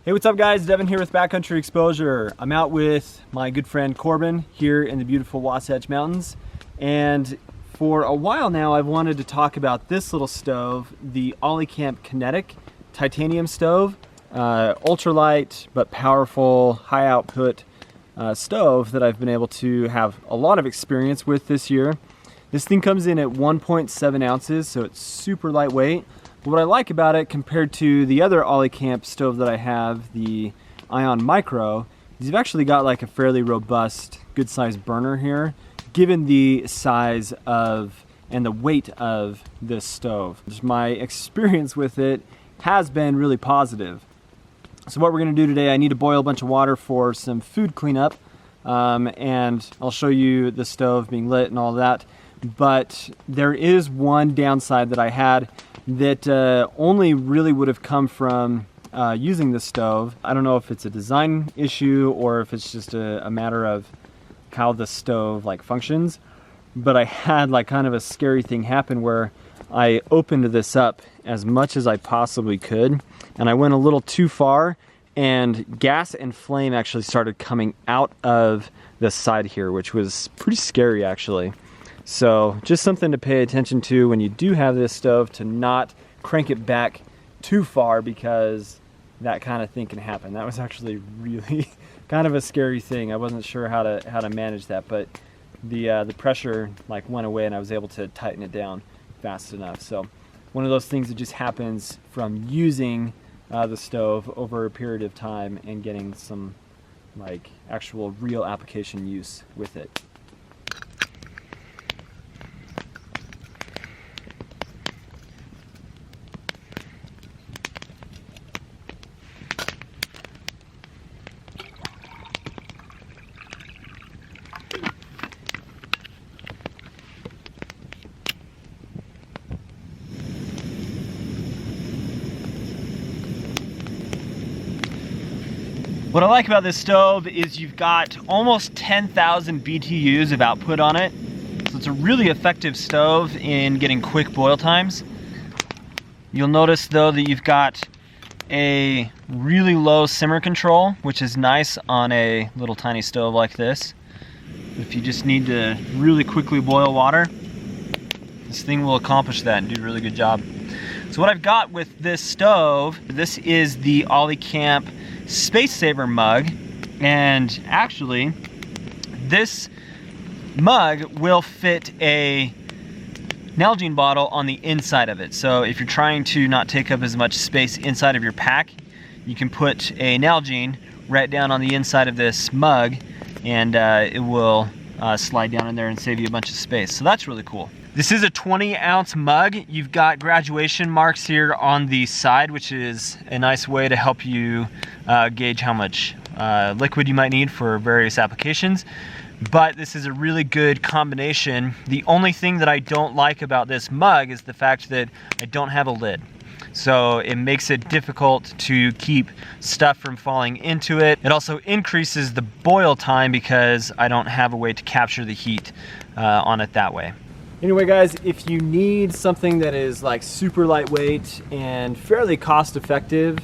Hey, what's up guys? Devin here with Backcountry Exposure. I'm out with my good friend Corbin here in the beautiful Wasatch Mountains. And for a while now, I've wanted to talk about this little stove, the Olicamp Kinetic titanium stove. Ultralight but powerful, high output stove that I've been able to have a lot of experience with this year. This thing comes in at 1.7 ounces, so it's super lightweight. What I like about it compared to the other Olicamp stove that I have, the Ion Micro, is you've actually got like a fairly robust, good sized burner here, given the size of and the weight of this stove. Just my experience with it has been really positive. So what we're gonna do today, I need to boil a bunch of water for some food cleanup, and I'll show you the stove being lit and all that. But there is one downside that I had that only really would have come from using the stove. I don't know if it's a design issue or if it's just a matter of how the stove like functions, but I had like kind of a scary thing happen where I opened this up as much as I possibly could, and I went a little too far, and gas and flame actually started coming out of the side here, which was pretty scary actually. So just something to pay attention to when you do have this stove, to not crank it back too far, because that kind of thing can happen. That was actually really kind of a scary thing. I wasn't sure how to manage that, but the pressure like went away and I was able to tighten it down fast enough. So one of those things that just happens from using the stove over a period of time and getting some like actual real application use with it. What I like about this stove is you've got almost 10,000 BTUs of output on it. So it's a really effective stove in getting quick boil times. You'll notice though that you've got a really low simmer control, which is nice on a little tiny stove like this. If you just need to really quickly boil water, this thing will accomplish that and do a really good job. So what I've got with this stove, this is the Olicamp Space Saver Mug, and actually this mug will fit a Nalgene bottle on the inside of it. So if you're trying to not take up as much space inside of your pack, you can put a Nalgene right down on the inside of this mug, and it will slide down in there and save you a bunch of space. So that's really cool. This is a 20-ounce mug. You've got graduation marks here on the side, which is a nice way to help you gauge how much liquid you might need for various applications. But this is a really good combination. The only thing that I don't like about this mug is the fact that I don't have a lid. So it makes it difficult to keep stuff from falling into it. It also increases the boil time because I don't have a way to capture the heat on it that way. Anyway guys, if you need something that is like super lightweight and fairly cost effective,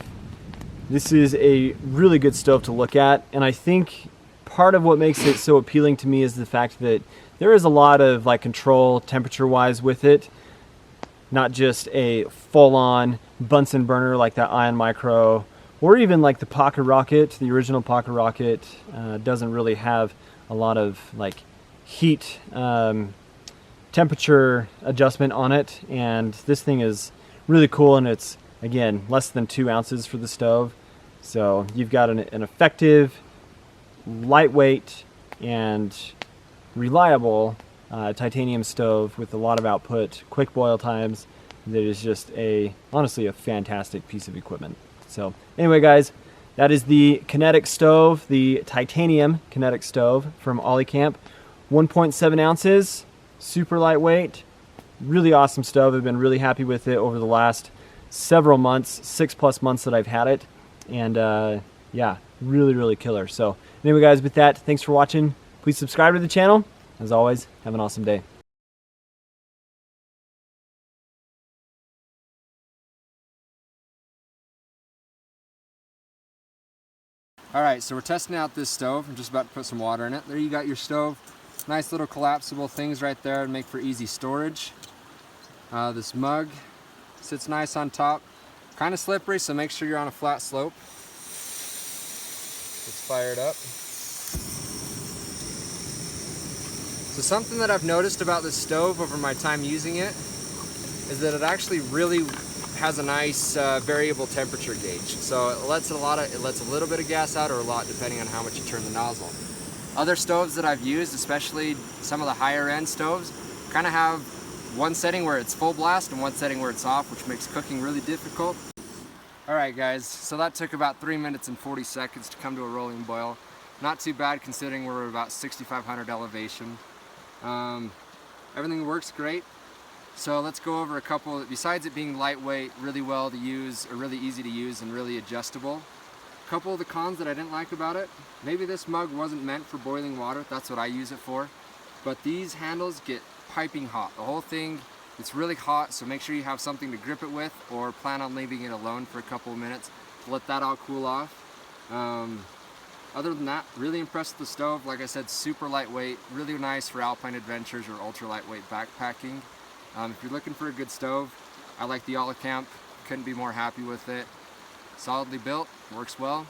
this is a really good stove to look at. And I think part of what makes it so appealing to me is the fact that there is a lot of like control temperature wise with it. Not just a full-on Bunsen burner like that Ion Micro, or even like the Pocket Rocket. The original Pocket Rocket doesn't really have a lot of like heat temperature adjustment on it, and this thing is really cool, and it's again less than 2 ounces for the stove. So you've got an effective, lightweight, and reliable titanium stove with a lot of output, quick boil times. That is just honestly a fantastic piece of equipment. So anyway guys, that is the Kinetic stove, the titanium Kinetic stove from Olicamp. 1.7 ounces, super lightweight, really awesome stove. I've been really happy with it over the last several months, 6+ months that I've had it. And yeah, really killer. So anyway guys, with that, thanks for watching. Please subscribe to the channel. As always, have an awesome day. Alright, so we're testing out this stove. I'm just about to put some water in it. There you got your stove. Nice little collapsible things right there to make for easy storage. This mug sits nice on top. Kind of slippery, so make sure you're on a flat slope. Let's fire it up. So something that I've noticed about this stove over my time using it is that it actually really has a nice variable temperature gauge. So it lets a little bit of gas out or a lot depending on how much you turn the nozzle. Other stoves that I've used, especially some of the higher end stoves, kind of have one setting where it's full blast and one setting where it's off, which makes cooking really difficult. Alright guys, so that took about 3 minutes and 40 seconds to come to a rolling boil. Not too bad considering we're about 6,500 elevation. Everything works great. So let's go over a couple, besides it being lightweight, really well to use, or really easy to use and really adjustable. A couple of the cons that I didn't like about it, maybe this mug wasn't meant for boiling water, that's what I use it for. But these handles get piping hot. The whole thing, it's really hot, so make sure you have something to grip it with or plan on leaving it alone for a couple of minutes to let that all cool off. Other than that, really impressed with the stove. Like I said, super lightweight, really nice for alpine adventures or ultra lightweight backpacking. If you're looking for a good stove, I like the Olicamp. Couldn't be more happy with it. Solidly built, works well.